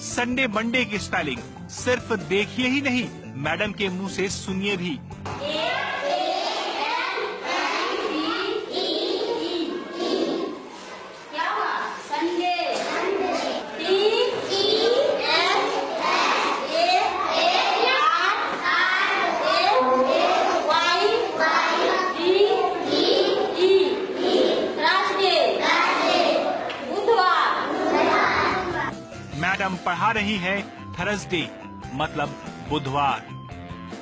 Sunday Monday की spelling सिर्फ देखिए ही नहीं, मैडम के मुंह से सुनिए भी। मैडम पढ़ा रही है थर्सडे मतलब बुधवार।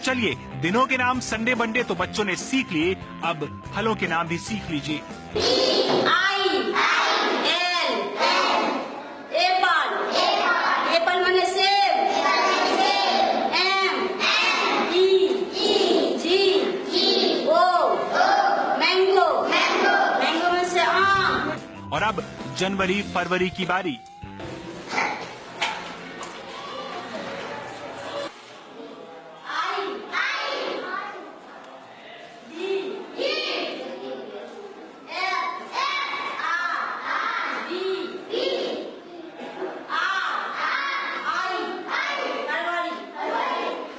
चलिए, दिनों के नाम संडे मंडे तो बच्चों ने सीख लिए, अब फलों के नाम भी सीख लीजिए। एप्पल माने सेब, मैंगो, मैंगो में से आम। और अब जनवरी फरवरी की बारी।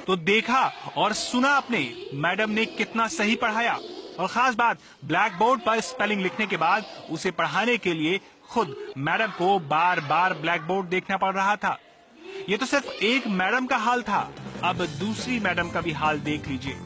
तो देखा और सुना आपने, मैडम ने कितना सही पढ़ाया। और खास बात, ब्लैक बोर्ड पर स्पेलिंग लिखने के बाद उसे पढ़ाने के लिए खुद मैडम को बार बार ब्लैक बोर्ड देखना पड़ रहा था। ये तो सिर्फ एक मैडम का हाल था, अब दूसरी मैडम का भी हाल देख लीजिए।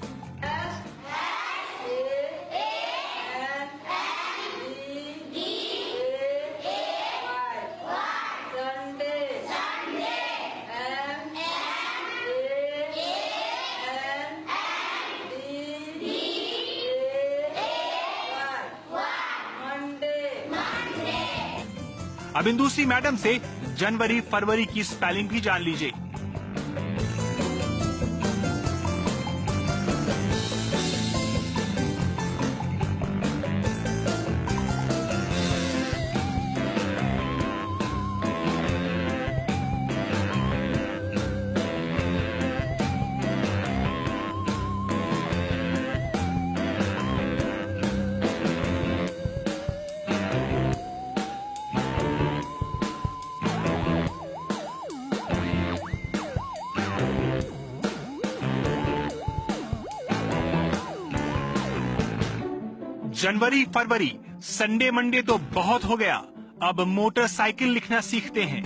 अब इन दूसरी मैडम से जनवरी फरवरी की स्पेलिंग भी जान लीजिए। जनवरी फरवरी संडे मंडे तो बहुत हो गया, अब मोटरसाइकिल लिखना सीखते हैं।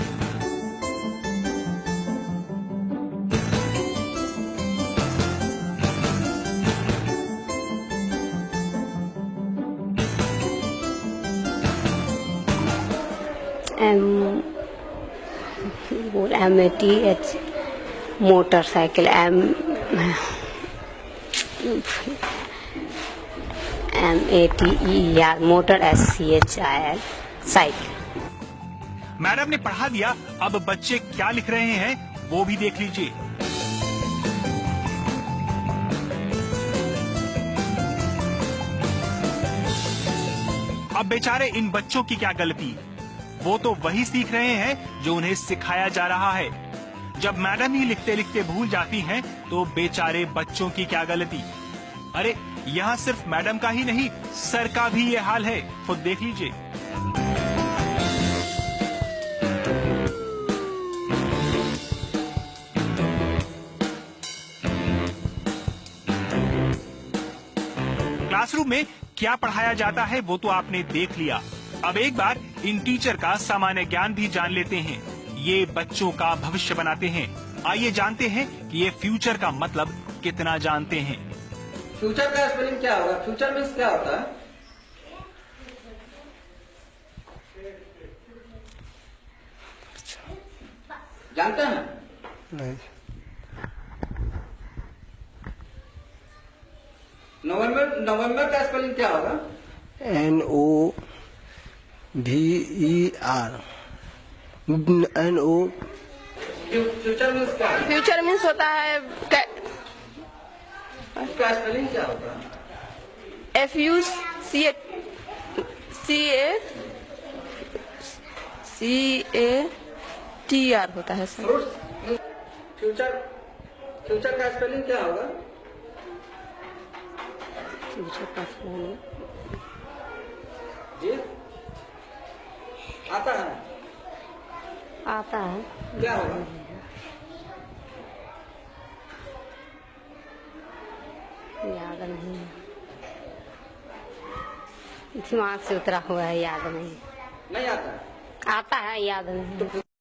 MATH मोटरसाइकिल, MATE यार मोटर, SCHIL साइकिल। मैडम ने पढ़ा दिया, अब बच्चे क्या लिख रहे हैं वो भी देख लीजिए। अब बेचारे इन बच्चों की क्या गलती, वो तो वही सीख रहे हैं जो उन्हें सिखाया जा रहा है। जब मैडम ही लिखते लिखते भूल जाती हैं, तो बेचारे बच्चों की क्या गलती। अरे यहाँ सिर्फ मैडम का ही नहीं, सर का भी ये हाल है, खुद देख लीजिए। क्लासरूम में क्या पढ़ाया जाता है वो तो आपने देख लिया। अब एक बार इन टीचर का सामान्य ज्ञान भी जान लेते हैं। ये बच्चों का भविष्य बनाते हैं। आइए जानते हैं कि ये फ्यूचर का मतलब कितना जानते हैं। फ्यूचर का स्पेलिंग क्या होगा? फ्यूचर मीन्स क्या होता है? जानते हैं? नहीं। नवंबर का स्पेलिंग क्या होगा? NOVER NO। फ्यूचर मीन्स क्या है? फ्यूचर मीन्स होता है उसका स्पेलिंग क्या होगा? FUCATR होता है सर। फ्यूचर का स्पेलिंग क्या होगा? जी आता है? आता है, क्या होगा? याद नहीं, दिमाग से उतरा हुआ है, याद नहीं। नहीं आता। आता है, याद नहीं।